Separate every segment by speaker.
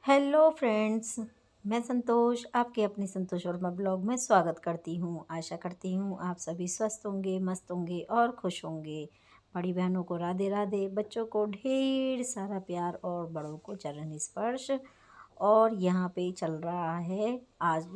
Speaker 1: Hello friends. मैं संतोष आपके अपनी संतोष वर्मा ब्लॉग में स्वागत करती हूँ। आशा करती हूँ आप सभी स्वस्थ होंगे, मस्त होंगे और खुश होंगे। बड़ी बहनों को राधे राधे, बच्चों को ढेर सारा प्यार और बड़ों को चरण स्पर्श। और यहाँ पे चल रहा है आज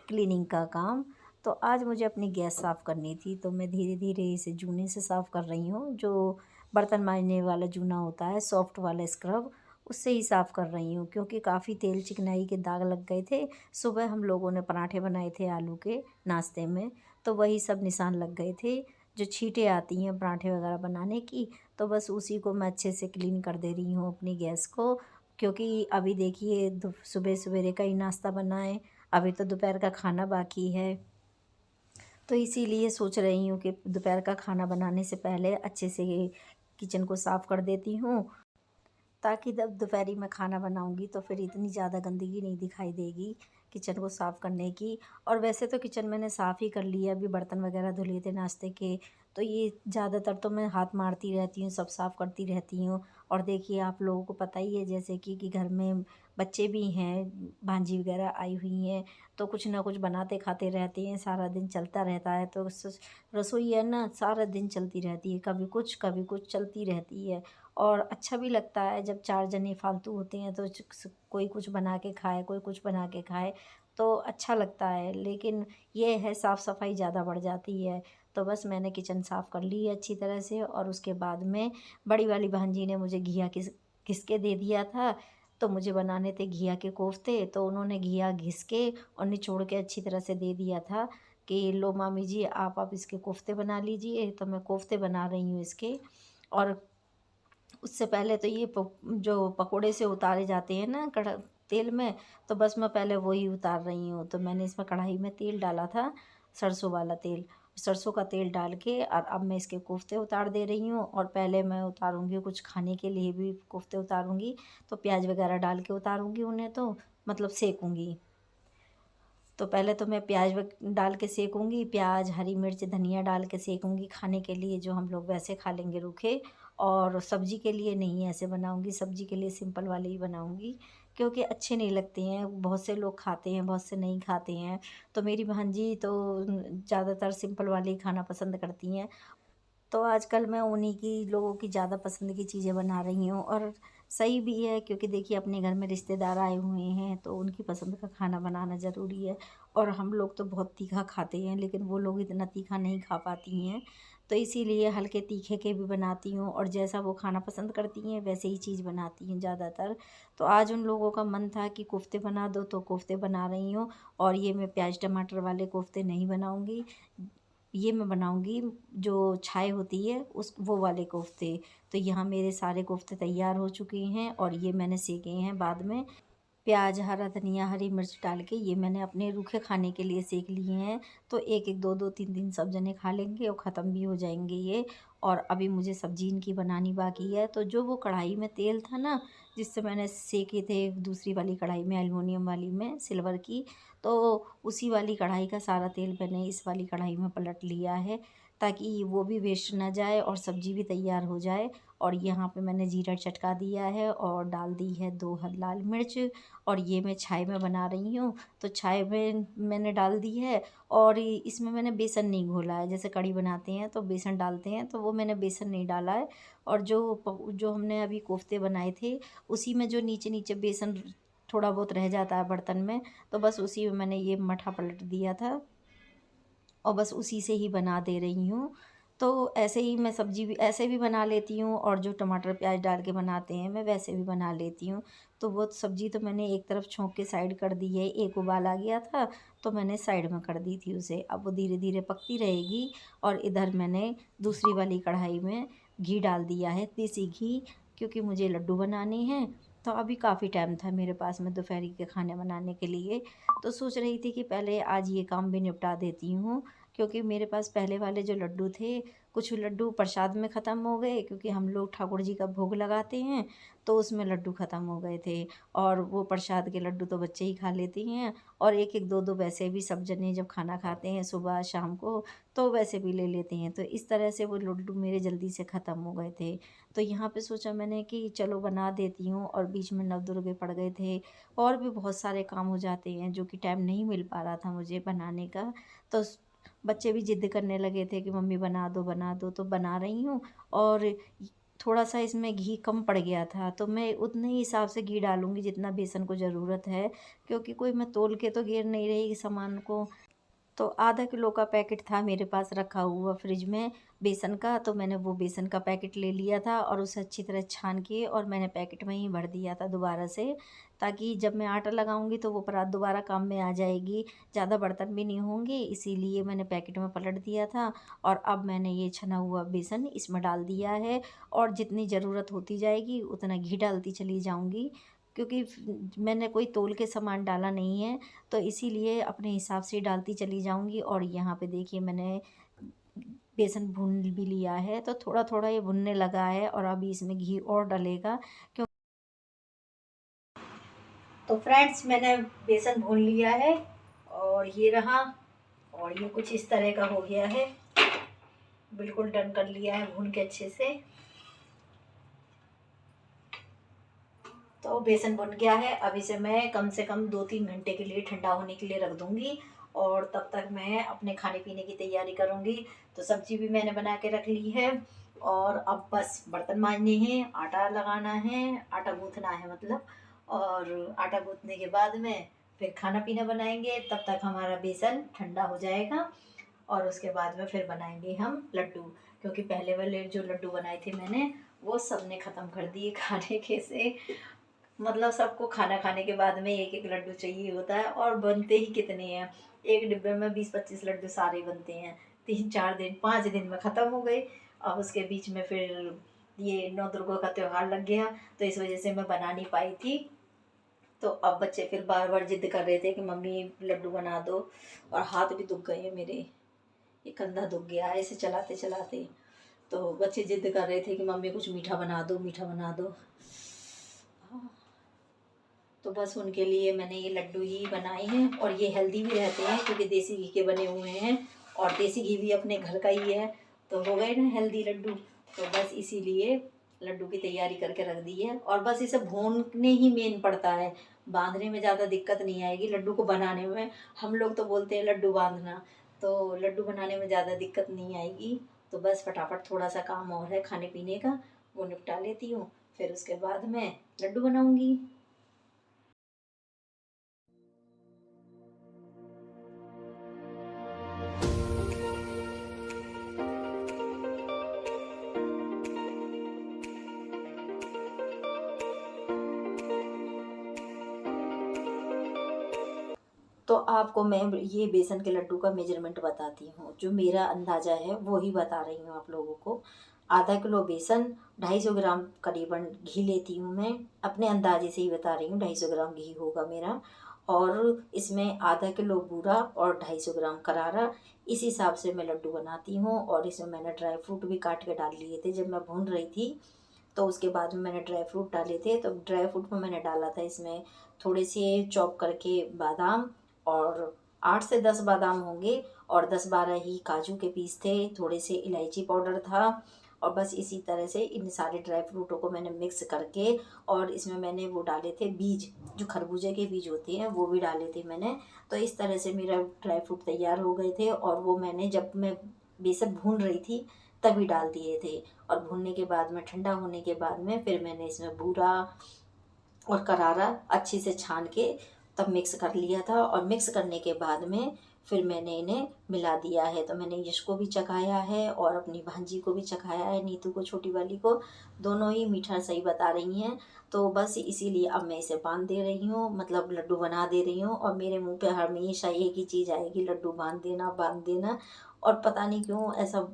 Speaker 1: क्लीनिंग का काम। तो आज मुझे अपनी गैस साफ़ करनी थी, तो मैं धीरे धीरे इसे जूने से साफ़ कर रही हूँ। जो बर्तन मांजने वाला जूना होता है, सॉफ्ट वाला स्क्रब, उससे ही साफ़ कर रही हूँ, क्योंकि काफ़ी तेल चिकनाई के दाग लग गए थे। सुबह हम लोगों ने पराठे बनाए थे आलू के नाश्ते में, तो वही सब निशान लग गए थे, जो छींटें आती हैं पराठे वगैरह बनाने की। तो बस उसी को मैं अच्छे से क्लीन कर दे रही हूँ अपनी गैस को, क्योंकि अभी देखिए सुबह सवेरे का ही नाश्ता बना है, अभी तो दोपहर का खाना बाकी है। तो इसीलिए सोच रही हूँ कि दोपहर का खाना बनाने से पहले अच्छे से किचन को साफ़ कर देती हूँ, ताकि जब दोपहरी में खाना बनाऊंगी तो फिर इतनी ज़्यादा गंदगी नहीं दिखाई देगी किचन को साफ़ करने की। और वैसे तो किचन मैंने साफ़ ही कर लिया, अभी बर्तन वगैरह धुले थे नाश्ते के, तो ये ज़्यादातर तो मैं हाथ मारती रहती हूँ, सब साफ़ करती रहती हूँ। और देखिए आप लोगों को पता ही है, जैसे कि घर में बच्चे भी हैं, भांजी वगैरह आई हुई हैं, तो कुछ ना कुछ बनाते खाते रहते हैं, सारा दिन चलता रहता है। तो रसोई है ना, सारा दिन चलती रहती है, कभी कुछ चलती रहती है। और अच्छा भी लगता है जब 4 जने फालतू होते हैं, तो कोई कुछ बना के खाए, कोई कुछ बना के खाए, तो अच्छा लगता है। लेकिन ये है, साफ़ सफाई ज़्यादा बढ़ जाती है। तो बस मैंने किचन साफ़ कर ली है अच्छी तरह से, और उसके बाद में बड़ी वाली भांजी ने मुझे घिया घिस के दे दिया था। तो मुझे बनाने थे घिया के कोफ्ते, तो उन्होंने घिया घिस के और निचोड़ के अच्छी तरह से दे दिया था कि लो मामी जी, आप इसके कोफ्ते बना लीजिए। तो मैं कोफ्ते बना रही हूँ इसके। और उससे पहले तो ये जो पकोड़े से उतारे जाते हैं ना तेल में, तो बस मैं पहले वही उतार रही हूँ। तो मैंने इसमें कढ़ाई में तेल डाला था, सरसों वाला तेल, सरसों का तेल डाल के, और अब मैं इसके कोफ्ते उतार दे रही हूँ। और पहले मैं उतारूँगी, कुछ खाने के लिए भी कोफ्ते उतारूँगी, तो प्याज वगैरह डाल के उतारूँगी उन्हें, तो मतलब सेकूँगी। तो पहले तो मैं प्याज डाल के सेकूँगी, प्याज, हरी मिर्च, धनिया डाल के सेकूँगी, खाने के लिए जो हम लोग वैसे खा लेंगे रूखे। और सब्ज़ी के लिए नहीं ऐसे बनाऊँगी, सब्ज़ी के लिए सिंपल वाले ही बनाऊँगी, क्योंकि अच्छे नहीं लगते हैं। बहुत से लोग खाते हैं, बहुत से नहीं खाते हैं। तो मेरी भांजी तो ज़्यादातर सिंपल वाले ही खाना पसंद करती हैं। तो आजकल मैं उन्हीं की, लोगों की ज़्यादा पसंद की चीज़ें बना रही हूँ। और सही भी है, क्योंकि देखिए अपने घर में रिश्तेदार आए हुए हैं, तो उनकी पसंद का खाना बनाना ज़रूरी है। और हम लोग तो बहुत तीखा खाते हैं, लेकिन वो लोग इतना तीखा नहीं खा पाती हैं, तो इसीलिए हल्के तीखे के भी बनाती हूँ। और जैसा वो खाना पसंद करती हैं वैसे ही चीज़ बनाती हूँ ज़्यादातर। तो आज उन लोगों का मन था कि कोफ्ते बना दो, तो कोफ्ते बना रही हूँ। और ये मैं प्याज टमाटर वाले कोफ्ते नहीं बनाऊँगी, ये मैं बनाऊँगी जो छाए होती है उस वो वाले कोफ्ते। तो यहाँ मेरे सारे कोफ्ते तैयार हो चुके हैं, और ये मैंने सेके हैं बाद में। प्याज, हरा धनिया, हरी मिर्च डाल के ये मैंने अपने रूखे खाने के लिए सेक लिए हैं। तो एक एक, दो दो, तीन तीन सब जने खा लेंगे और ख़त्म भी हो जाएंगे ये। और अभी मुझे सब्जी इनकी बनानी बाकी है। तो जो वो कढ़ाई में तेल था ना, जिससे मैंने सेके थे दूसरी वाली कढ़ाई में, एल्युमिनियम वाली में, सिल्वर की, तो उसी वाली कढ़ाई का सारा तेल मैंने इस वाली कढ़ाई में पलट लिया है, ताकि वो भी वेस्ट ना जाए और सब्ज़ी भी तैयार हो जाए। और यहाँ पे मैंने जीरा चटका दिया है और डाल दी है 2 लाल मिर्च। और ये मैं छाई में बना रही हूँ, तो छाई में मैंने डाल दी है। और इसमें मैंने बेसन नहीं घोला है, जैसे कढ़ी बनाते हैं तो बेसन डालते हैं, तो वो मैंने बेसन नहीं डाला है। और जो हमने अभी कोफ्ते बनाए थे, उसी में जो नीचे नीचे बेसन थोड़ा बहुत रह जाता है बर्तन में, तो बस उसी में मैंने ये मठा पलट दिया था, और बस उसी से ही बना दे रही हूँ। तो ऐसे ही मैं सब्ज़ी भी ऐसे भी बना लेती हूँ, और जो टमाटर प्याज डाल के बनाते हैं मैं वैसे भी बना लेती हूँ। तो वो सब्ज़ी तो मैंने एक तरफ छोंक के साइड कर दी है, एक उबाल आ गया था तो मैंने साइड में कर दी थी उसे। अब वो धीरे धीरे पकती रहेगी। और इधर मैंने दूसरी वाली कढ़ाई में घी डाल दिया है, देसी घी, क्योंकि मुझे लड्डू बनाने हैं। तो अभी काफ़ी टाइम था मेरे पास में दोपहर के खाने बनाने के लिए। तो सोच रही थी कि पहले आज ये काम भी निपटा देती हूँ, क्योंकि मेरे पास पहले वाले जो लड्डू थे कुछ लड्डू प्रसाद में ख़त्म हो गए, क्योंकि हम लोग ठाकुर जी का भोग लगाते हैं तो उसमें लड्डू ख़त्म हो गए थे। और वो प्रसाद के लड्डू तो बच्चे ही खा लेते हैं, और एक एक दो दो वैसे भी सब जने जब खाना खाते हैं सुबह शाम को तो वैसे भी ले लेते हैं। तो इस तरह से वो लड्डू मेरे जल्दी से ख़त्म हो गए थे। तो यहाँ पे सोचा मैंने कि चलो बना देती हूँ, और बीच में नवदुर्गे पड़ गए थे और भी बहुत सारे काम हो जाते हैं जो कि टाइम नहीं मिल पा रहा था मुझे बनाने का। तो बच्चे भी ज़िद करने लगे थे कि मम्मी बना दो, तो बना रही हूँ। और थोड़ा सा इसमें घी कम पड़ गया था, तो मैं उतने ही हिसाब से घी डालूँगी जितना बेसन को ज़रूरत है, क्योंकि कोई मैं तोल के तो घेर नहीं रही सामान को। तो आधा किलो का पैकेट था मेरे पास रखा हुआ फ्रिज में बेसन का, तो मैंने वो बेसन का पैकेट ले लिया था और उसे अच्छी तरह छान के और मैंने पैकेट में ही भर दिया था दोबारा से, ताकि जब मैं आटा लगाऊंगी तो वो परात दोबारा काम में आ जाएगी, ज़्यादा बर्तन भी नहीं होंगे, इसीलिए मैंने पैकेट में पलट दिया था। और अब मैंने ये छना हुआ बेसन इसमें डाल दिया है, और जितनी ज़रूरत होती जाएगी उतना घी डालती चली जाऊँगी, क्योंकि मैंने कोई तोल के सामान डाला नहीं है, तो इसीलिए अपने हिसाब से डालती चली जाऊंगी। और यहाँ पे देखिए मैंने बेसन भून भी लिया है, तो थोड़ा थोड़ा ये भुनने लगा है, और अभी इसमें घी और डलेगा क्यों। तो फ्रेंड्स मैंने बेसन भून लिया है, और ये रहा, और ये कुछ इस तरह का हो गया है, बिल्कुल डन कर लिया है भून के अच्छे से। तो बेसन बन गया है, अब इसे मैं कम से कम 2-3 घंटे के लिए ठंडा होने के लिए रख दूँगी, और तब तक मैं अपने खाने पीने की तैयारी करूँगी। तो सब्ज़ी भी मैंने बना के रख ली है, और अब बस बर्तन मांजने हैं, आटा लगाना है, आटा गूँथना है मतलब, और आटा गूँथने के बाद में फिर खाना पीना बनाएंगे। तब तक हमारा बेसन ठंडा हो जाएगा, और उसके बाद में फिर बनाएंगे हम लड्डू, क्योंकि पहले वाले जो लड्डू बनाए थे मैंने वो सब ने ख़त्म कर दिए खाने के से। मतलब सबको खाना खाने के बाद में एक एक लड्डू चाहिए होता है, और बनते ही कितने हैं, एक डिब्बे में 20-25 लड्डू सारे बनते हैं। 3-4 दिन 5 दिन में ख़त्म हो गए। अब उसके बीच में फिर ये नौ दुर्गा का त्यौहार लग गया, तो इस वजह से मैं बना नहीं पाई थी। तो अब बच्चे फिर बार बार जिद कर रहे थे कि मम्मी लड्डू बना दो, और हाथ भी दुख गए हैं मेरे, ये कंधा दुख गया है इसे चलाते चलाते। तो बच्चे जिद कर रहे थे कि मम्मी कुछ मीठा बना दो, मीठा बना दो। तो बस उनके लिए मैंने ये लड्डू ही बनाए हैं, और ये हेल्दी भी रहते हैं क्योंकि देसी घी के बने हुए हैं, और देसी घी भी अपने घर का ही है, तो हो गए ना हेल्दी लड्डू। तो बस इसीलिए लड्डू की तैयारी करके रख दी है, और बस इसे भूनने ही मेन पड़ता है, बांधने में ज़्यादा दिक्कत नहीं आएगी लड्डू को बनाने में। हम लोग तो बोलते हैं लड्डू बांधना, तो लड्डू बनाने में ज़्यादा दिक्कत नहीं आएगी। तो बस फटाफट थोड़ा सा काम और है खाने पीने का, वो निपटा लेती हूँ, फिर उसके बाद मैं लड्डू बनाऊँगी। तो आपको मैं ये बेसन के लड्डू का मेजरमेंट बताती हूँ, जो मेरा अंदाज़ा है वो ही बता रही हूँ आप लोगों को। आधा किलो बेसन, 250 ग्राम करीबन घी लेती हूँ मैं, अपने अंदाजे से ही बता रही हूँ, 250 ग्राम घी होगा मेरा। और इसमें आधा किलो बूरा और 250 ग्राम करारा, इस हिसाब से मैं लड्डू बनाती हूँ। और इसमें मैंने ड्राई फ्रूट भी काट के डाल लिए थे जब मैं भून रही थी, तो उसके बाद में मैंने ड्राई फ्रूट डाले थे। तो ड्राई फ्रूट में मैंने डाला था इसमें थोड़े से चॉप करके बादाम, और 8 से 10 बादाम होंगे, और 10-12 ही काजू के पीस थे, थोड़े से इलायची पाउडर था। और बस इसी तरह से इन सारे ड्राई फ्रूटों को मैंने मिक्स करके, और इसमें मैंने वो डाले थे बीज, जो खरबूजे के बीज होते हैं वो भी डाले थे मैंने। तो इस तरह से मेरा ड्राई फ्रूट तैयार हो गए थे, और वो मैंने जब मैं बेसन भून रही थी तभी डाल दिए थे। और भूनने के बाद में, ठंडा होने के बाद में, फिर मैंने इसमें बूरा और करारा अच्छे से छान के तब मिक्स कर लिया था। और मिक्स करने के बाद में फिर मैंने इन्हें मिला दिया है। तो मैंने यश को भी चखाया है, और अपनी भांजी को भी चखाया है, नीतू को, छोटी वाली को, दोनों ही मीठा सही बता रही हैं। तो बस इसीलिए अब मैं इसे बांध दे रही हूँ, मतलब लड्डू बना दे रही हूँ। और मेरे मुंह पे हमेशा एक ही चीज़ आएगी, लड्डू बांध देना, बांध देना। और पता नहीं क्यों ऐसा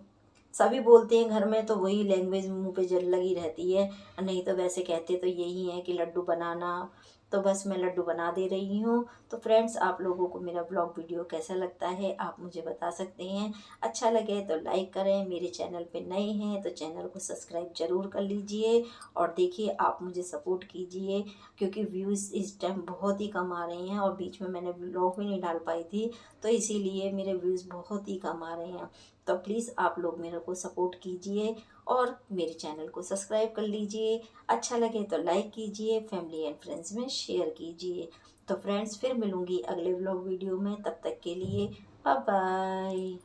Speaker 1: सभी बोलते हैं घर में, तो वही लैंग्वेज मुंह पे जल लगी रहती है। नहीं तो वैसे कहते तो यही है कि लड्डू बनाना तो बस मैं लड्डू बना दे रही हूँ। तो फ्रेंड्स, आप लोगों को मेरा ब्लॉग वीडियो कैसा लगता है आप मुझे बता सकते हैं। अच्छा लगे तो लाइक करें, मेरे चैनल पे नए हैं तो चैनल को सब्सक्राइब ज़रूर कर लीजिए। और देखिए, आप मुझे सपोर्ट कीजिए, क्योंकि व्यूज़ इस टाइम बहुत ही कम आ रहे हैं और बीच में मैंने ब्लॉग भी नहीं डाल पाई थी, तो इसीलिए मेरे व्यूज़ बहुत ही कम आ रहे हैं। तो प्लीज़ आप लोग मेरे को सपोर्ट कीजिए और मेरे चैनल को सब्सक्राइब कर लीजिए। अच्छा लगे तो लाइक कीजिए, फैमिली एंड फ्रेंड्स में शेयर कीजिए। तो फ्रेंड्स, फिर मिलूँगी अगले व्लॉग वीडियो में, तब तक के लिए बाय बाय।